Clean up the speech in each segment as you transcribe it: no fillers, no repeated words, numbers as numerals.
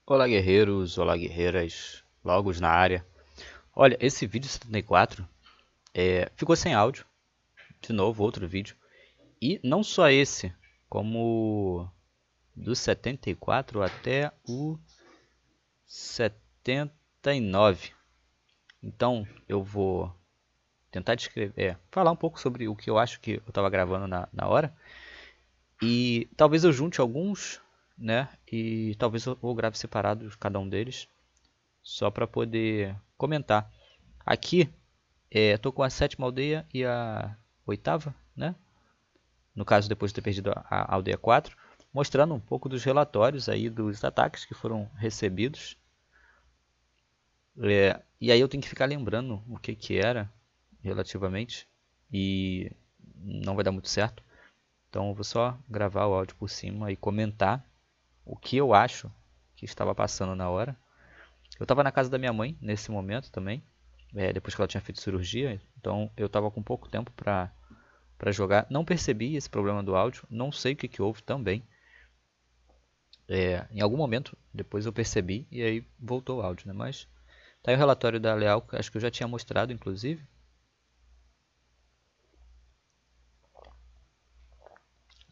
Olá guerreiros, olá guerreiras, logos na área. Olha, esse vídeo 74 ficou sem áudio, de novo outro vídeo. E não só esse, como do 74 até o 79. Então eu vou tentar descrever, falar um pouco sobre o que eu acho que eu estava gravando na hora. E talvez eu junte alguns, né? E talvez eu grave separado cada um deles, só para poder comentar. Aqui, tô com a sétima aldeia e a oitava, né? No caso, depois de ter perdido a aldeia 4, mostrando um pouco dos relatórios aí dos ataques que foram recebidos. E aí eu tenho que ficar lembrando o que era relativamente e não vai dar muito certo. Então eu vou só gravar o áudio por cima e comentar o que eu acho que estava passando na hora. Eu estava na casa da minha mãe nesse momento também, depois que ela tinha feito cirurgia, então eu estava com pouco tempo para jogar. Não percebi esse problema do áudio, não sei o que houve também. Em algum momento depois eu percebi e aí voltou o áudio, né? Mas tá aí o relatório da Leal, que acho que eu já tinha mostrado, inclusive.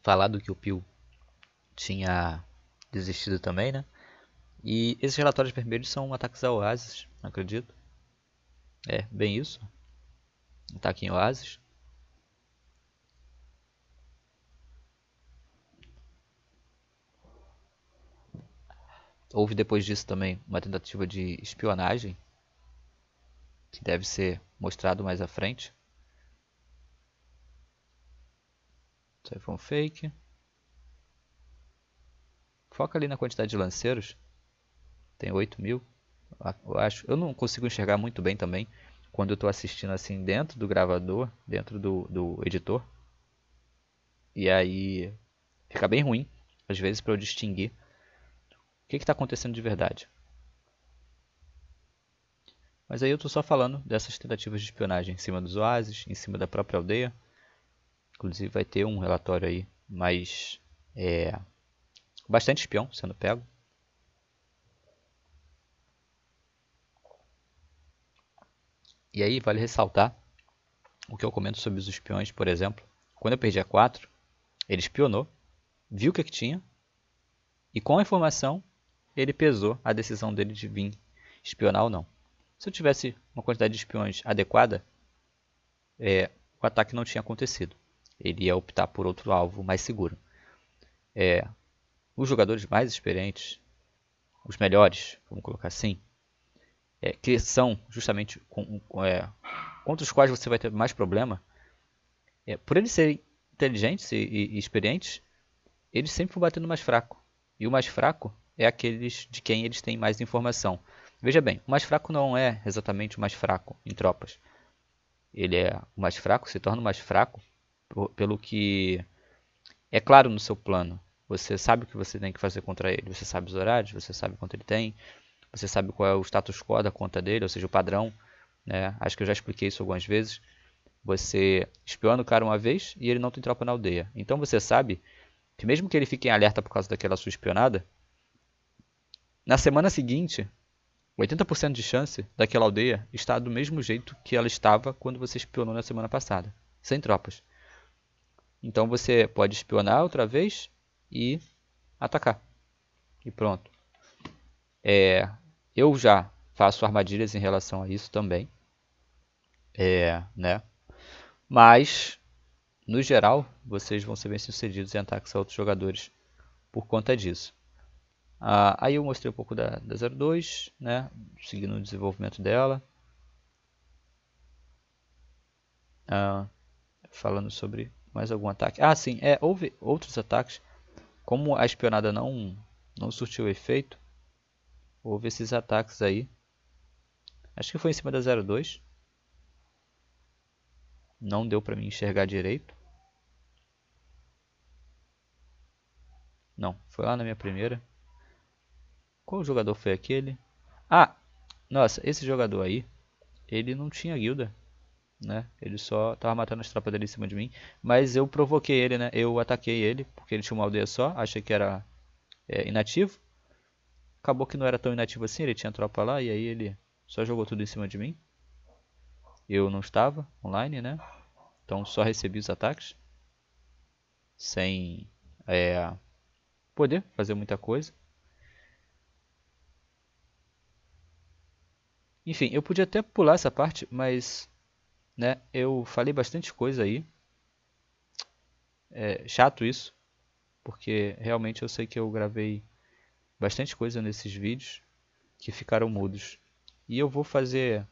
Falado que o Pio tinha desistido também, né? E esses relatórios vermelhos são ataques a oásis, acredito. É, bem isso. Ataque em oásis. Houve depois disso também uma tentativa de espionagem, que deve ser mostrado mais à frente. Isso aí foi um fake. Foca ali na quantidade de lanceiros. Tem 8.000, eu acho. Eu não consigo enxergar muito bem também quando eu estou assistindo assim dentro do gravador, dentro do editor. E aí fica bem ruim, às vezes, para eu distinguir o que está acontecendo de verdade. Mas aí eu estou só falando dessas tentativas de espionagem em cima dos oásis, em cima da própria aldeia. Inclusive vai ter um relatório aí, mas bastante espião sendo pego. E aí vale ressaltar o que eu comento sobre os espiões, por exemplo. Quando eu perdi a 4, ele espionou, viu o que tinha, e com a informação ele pesou a decisão dele de vir espionar ou não. Se eu tivesse uma quantidade de espiões adequada, o ataque não tinha acontecido. Ele ia optar por outro alvo mais seguro. Os jogadores mais experientes, os melhores, vamos colocar assim, que são justamente contra os quais você vai ter mais problema, por eles serem inteligentes e experientes, eles sempre vão bater no mais fraco. E o mais fraco é aqueles de quem eles têm mais informação. Veja bem, o mais fraco não é exatamente o mais fraco em tropas. Ele é o mais fraco, se torna o mais fraco pelo que é claro no seu plano. Você sabe o que você tem que fazer contra ele. Você sabe os horários, você sabe quanto ele tem, você sabe qual é o status quo da conta dele, ou seja, o padrão. Né? Acho que eu já expliquei isso algumas vezes. Você espiona o cara uma vez e ele não tem tropa na aldeia. Então você sabe que mesmo que ele fique em alerta por causa daquela sua espionada, na semana seguinte, 80% de chance daquela aldeia estar do mesmo jeito que ela estava quando você espionou na semana passada, sem tropas. Então você pode espionar outra vez e atacar. E pronto. Eu já faço armadilhas em relação a isso também. Né? Mas, no geral, vocês vão ser bem sucedidos em ataques a outros jogadores por conta disso. Aí eu mostrei um pouco da 02, né? Seguindo o desenvolvimento dela. Falando sobre mais algum ataque. Sim, houve outros ataques. Como a espionada não surtiu efeito, houve esses ataques aí. Acho que foi em cima da 02. Não deu para mim enxergar direito. Não, foi lá na minha primeira. Qual jogador foi aquele? Nossa, esse jogador aí, ele não tinha guilda, né? Ele só tava matando as tropas dele em cima de mim. Mas eu provoquei ele, né? Eu ataquei ele, porque ele tinha uma aldeia só, achei que era inativo. acabou que não era tão inativo assim, ele tinha tropa lá e aí ele só jogou tudo em cima de mim. Eu não estava online, né? Então só recebi os ataques. Sem poder fazer muita coisa. Enfim, eu podia até pular essa parte, mas né, eu falei bastante coisa aí. É chato isso, porque realmente eu sei que eu gravei bastante coisa nesses vídeos que ficaram mudos. E eu vou fazer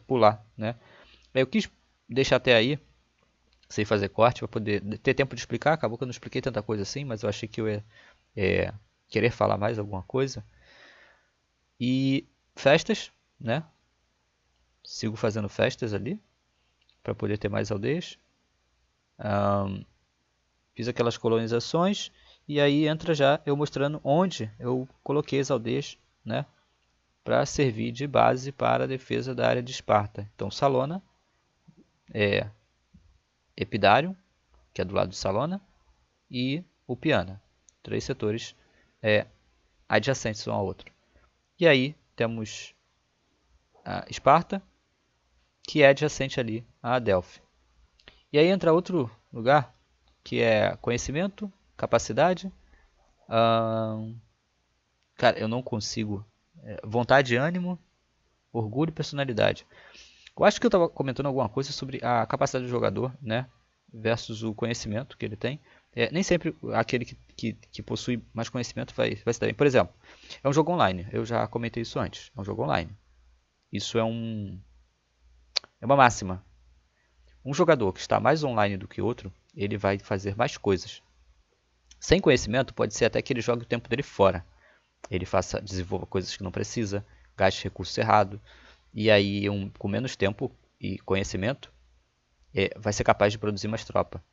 pular, né? Eu quis deixar até aí, sem fazer corte, para poder ter tempo de explicar. Acabou que eu não expliquei tanta coisa assim, mas eu achei que eu ia querer falar mais alguma coisa. E festas, né? Sigo fazendo festas ali, para poder ter mais aldeias. Fiz aquelas colonizações e aí entra já eu mostrando onde eu coloquei as aldeias, né, para servir de base para a defesa da área de Esparta. Então Salona, Epidário, que é do lado de Salona, e Upiana, 3 setores adjacentes um ao outro. E aí temos a Esparta, que é adjacente ali a Delphi. E aí entra outro lugar, que é conhecimento, capacidade. Cara, eu não consigo. Vontade e ânimo, orgulho e personalidade. Eu acho que eu estava comentando alguma coisa sobre a capacidade do jogador, né? Versus o conhecimento que ele tem. Nem sempre aquele que possui mais conhecimento vai se dar bem. Por exemplo, é um jogo online. Eu já comentei isso antes. É um jogo online. Isso é uma máxima. Um jogador que está mais online do que outro, ele vai fazer mais coisas. Sem conhecimento, pode ser até que ele jogue o tempo dele fora. Ele desenvolva coisas que não precisa, gaste recurso errado. E aí, com menos tempo e conhecimento, vai ser capaz de produzir mais tropa.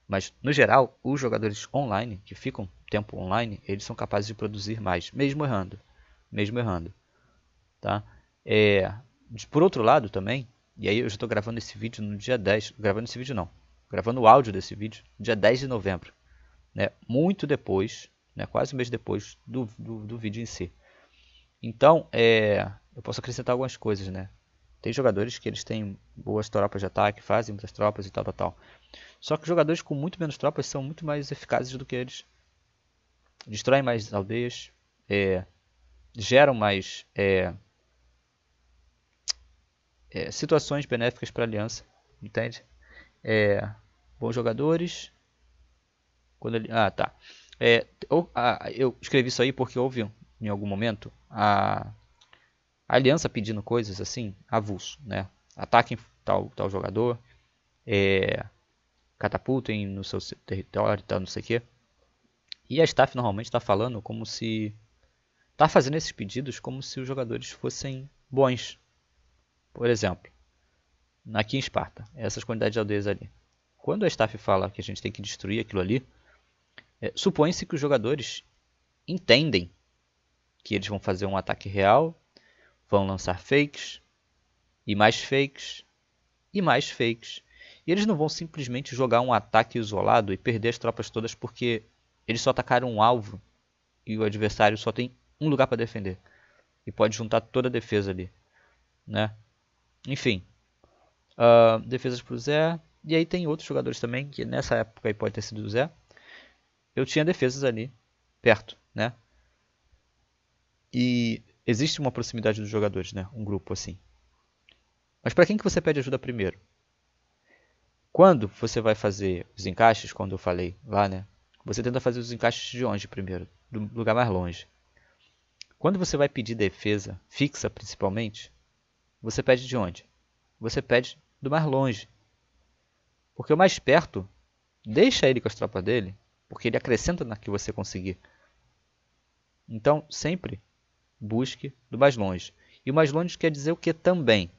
Mas, no geral, os jogadores online, que ficam tempo online, eles são capazes de produzir mais, mesmo errando. Mesmo errando. Tá? Por outro lado também, e aí eu já estou gravando esse vídeo no dia 10, gravando esse vídeo não, gravando o áudio desse vídeo, dia 10 de novembro. Né? Muito depois, né? Quase um mês depois do vídeo em si. Então, eu posso acrescentar algumas coisas, né? Tem jogadores que eles têm boas tropas de ataque, fazem muitas tropas e tal, tal, tal. Só que jogadores com muito menos tropas são muito mais eficazes do que eles. Destroem mais aldeias, geram mais situações benéficas para a aliança, entende? Bons jogadores. Tá. Eu escrevi isso aí porque houve em algum momento a aliança pedindo coisas assim, avulso, né? Ataquem tal jogador, catapultem no seu território e tal, não sei o quê. E a staff normalmente está falando como se... Está fazendo esses pedidos como se os jogadores fossem bons. Por exemplo, aqui em Esparta, essas quantidades de aldeias ali. Quando a staff fala que a gente tem que destruir aquilo ali, supõe-se que os jogadores entendem que eles vão fazer um ataque real, vão lançar fakes, e mais fakes, e mais fakes. E eles não vão simplesmente jogar um ataque isolado e perder as tropas todas porque eles só atacaram um alvo e o adversário só tem um lugar para defender. E pode juntar toda a defesa ali. Né? Enfim. Defesas para o Zé. E aí tem outros jogadores também, que nessa época aí pode ter sido o Zé. Eu tinha defesas ali, perto, né? E existe uma proximidade dos jogadores, né? Um grupo assim. Mas para quem que você pede ajuda primeiro? Quando você vai fazer os encaixes, quando eu falei lá, né? Você tenta fazer os encaixes de onde primeiro? Do lugar mais longe. Quando você vai pedir defesa, fixa principalmente, você pede de onde? Você pede do mais longe. Porque o mais perto, deixa ele com as tropas dele, porque ele acrescenta na que você conseguir. Então, sempre busque do mais longe. E o mais longe quer dizer o que também?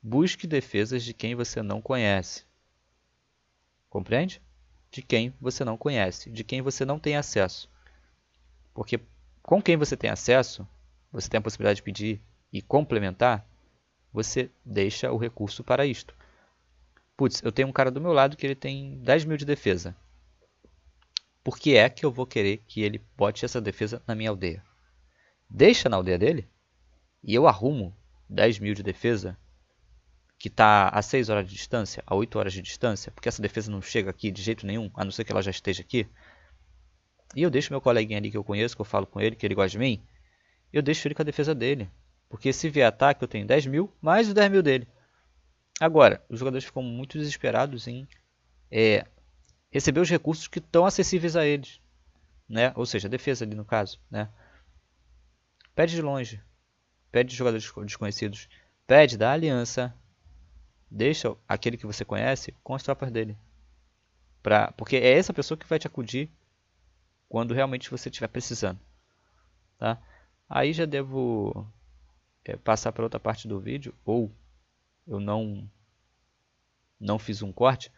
Busque defesas de quem você não conhece. Compreende? De quem você não conhece, de quem você não tem acesso. Porque com quem você tem acesso, você tem a possibilidade de pedir e complementar, você deixa o recurso para isto. Putz, eu tenho um cara do meu lado que ele tem 10 mil de defesa. Por que é que eu vou querer que ele bote essa defesa na minha aldeia? deixa na aldeia dele e eu arrumo 10 mil de defesa que está a 6 horas de distância, a 8 horas de distância, porque essa defesa não chega aqui de jeito nenhum, a não ser que ela já esteja aqui. E eu deixo meu coleguinha ali que eu conheço, que eu falo com ele, que ele gosta de mim, eu deixo ele com a defesa dele. Porque se vier ataque, eu tenho 10 mil, mais os 10 mil dele. Agora, os jogadores ficam muito desesperados em receber os recursos que estão acessíveis a eles. Né? Ou seja, a defesa ali no caso. Né? Pede de longe. Pede de jogadores desconhecidos. Pede da aliança. Deixa aquele que você conhece com as tropas dele. Porque é essa pessoa que vai te acudir quando realmente você estiver precisando. Tá? Aí já devo passar para outra parte do vídeo, ou eu não fiz um corte,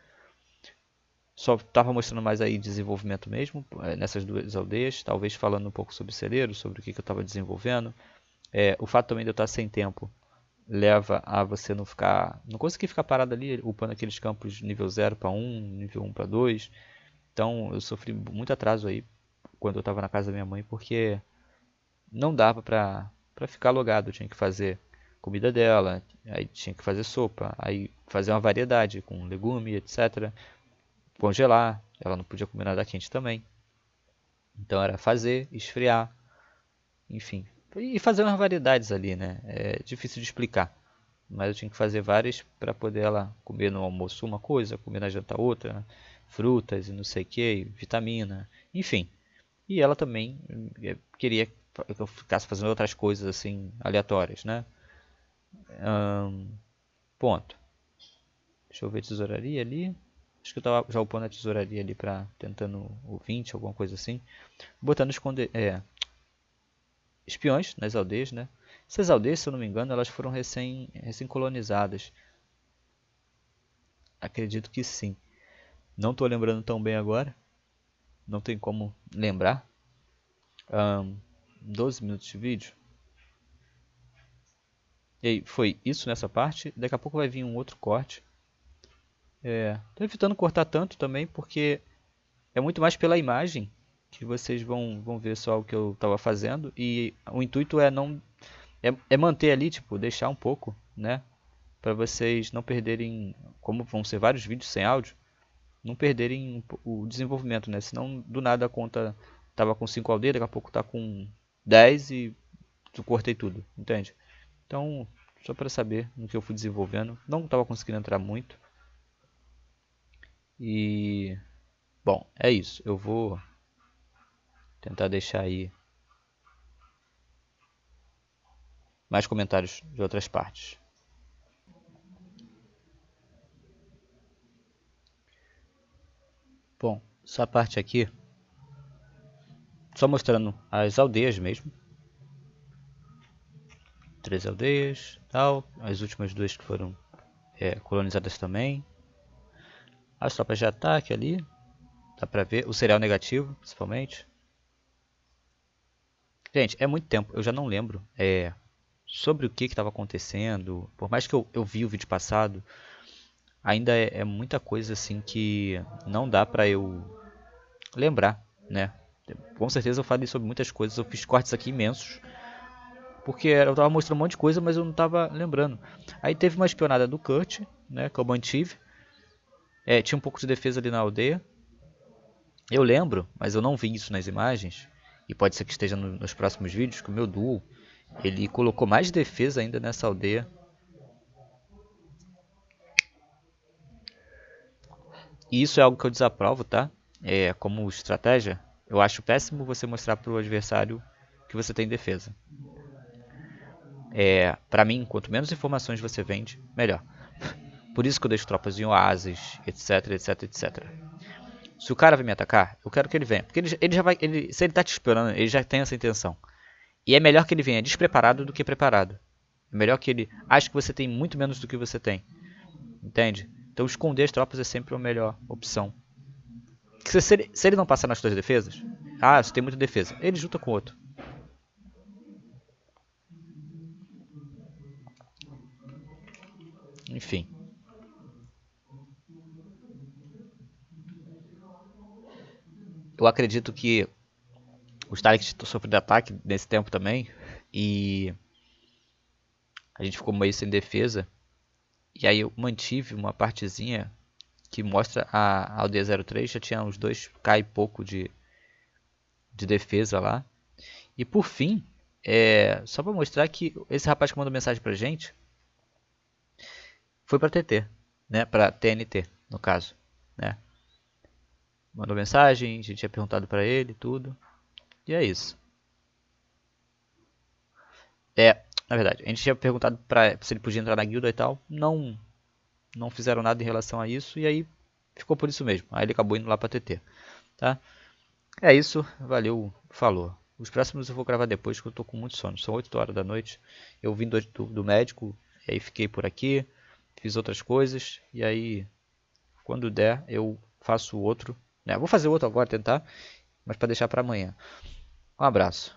só estava mostrando mais aí desenvolvimento mesmo, nessas duas aldeias, talvez falando um pouco sobre celeiro, sobre o que eu estava desenvolvendo. O fato também de eu estar sem tempo leva a você não conseguir ficar parado ali, upando aqueles campos de nível 0 para 1, nível 1 para 2. Então eu sofri muito atraso aí, quando eu estava na casa da minha mãe, porque não dava para ficar logado, eu tinha que fazer comida dela, aí tinha que fazer sopa, aí fazer uma variedade com legume, etc. Congelar, ela não podia comer nada quente também. Então era fazer, esfriar, enfim. E fazer umas variedades ali, né? É difícil de explicar. Mas eu tinha que fazer várias para poder ela comer no almoço uma coisa, comer na janta outra, frutas e não sei o que, vitamina, enfim. E ela também queria que eu ficasse fazendo outras coisas assim, aleatórias, né? Ponto. Deixa eu ver tesouraria ali. Acho que eu tava já upando a tesouraria ali pra tentando o 20, alguma coisa assim. Botando espiões nas aldeias, né? Essas aldeias, se eu não me engano, elas foram recém colonizadas. Acredito que sim. Não estou lembrando tão bem agora. Não tem como lembrar. 12 minutos de vídeo. E aí, foi isso nessa parte. Daqui a pouco vai vir um outro corte. Tô evitando cortar tanto também, porque é muito mais pela imagem que vocês vão ver só o que eu estava fazendo. E o intuito é não manter ali, tipo, deixar um pouco, né? Para vocês não perderem, como vão ser vários vídeos sem áudio, não perderem o desenvolvimento, né? Senão do nada a conta tava com 5 aldeias, daqui a pouco tá com 10 e eu cortei tudo, entende? Então, só para saber no que eu fui desenvolvendo, não estava conseguindo entrar muito. E bom, é isso. Eu vou tentar deixar aí mais comentários de outras partes. Bom, essa parte aqui, só mostrando as aldeias mesmo. 3 aldeias, tal. As últimas 2 que foram colonizadas também. As tropas de ataque ali, dá pra ver. O cereal negativo, principalmente. Gente, é muito tempo, eu já não lembro sobre o que estava acontecendo. Por mais que eu vi o vídeo passado, ainda é muita coisa assim que não dá pra eu lembrar, né? Com certeza eu falei sobre muitas coisas, eu fiz cortes aqui imensos, porque eu tava mostrando um monte de coisa, mas eu não tava lembrando. Aí teve uma espionada do Kurt, né, que eu mantive. Tinha um pouco de defesa ali na aldeia. Eu lembro, mas eu não vi isso nas imagens, e pode ser que esteja nos próximos vídeos, que o meu duo, ele colocou mais defesa ainda nessa aldeia. E isso é algo que eu desaprovo, tá? Como estratégia, eu acho péssimo você mostrar para o adversário que você tem defesa. Para mim, quanto menos informações você vende, melhor. Por isso que eu deixo tropas em oásis, etc, etc, etc. Se o cara vai me atacar, eu quero que ele venha. Porque ele já vai. Se ele tá te esperando, ele já tem essa intenção. E é melhor que ele venha despreparado do que preparado. É melhor que ele ache que você tem muito menos do que você tem. Entende? Então esconder as tropas é sempre a melhor opção. Se ele não passar nas suas defesas, você tem muita defesa, ele junta com outro. Enfim. Eu acredito que Os Daleks sofreram ataque nesse tempo também. E a gente ficou meio sem defesa. E aí eu mantive uma partezinha que mostra a aldeia 03. Já tinha uns 2k e pouco de defesa lá. E por fim, só pra mostrar que esse rapaz que mandou mensagem pra gente foi pra TT, né? Pra TNT, no caso, né? Mandou mensagem, a gente tinha perguntado pra ele tudo. E é isso. Na verdade, a gente tinha perguntado se ele podia entrar na guilda e tal. Não fizeram nada em relação a isso e aí ficou por isso mesmo. Aí ele acabou indo lá pra TT, tá? É isso, valeu, falou. Os próximos eu vou gravar depois que eu tô com muito sono. São 8 horas da noite. Eu vim do médico, e aí fiquei por aqui, fiz outras coisas e aí quando der eu faço outro, né? Vou fazer outro agora tentar, mas para deixar para amanhã. Um abraço.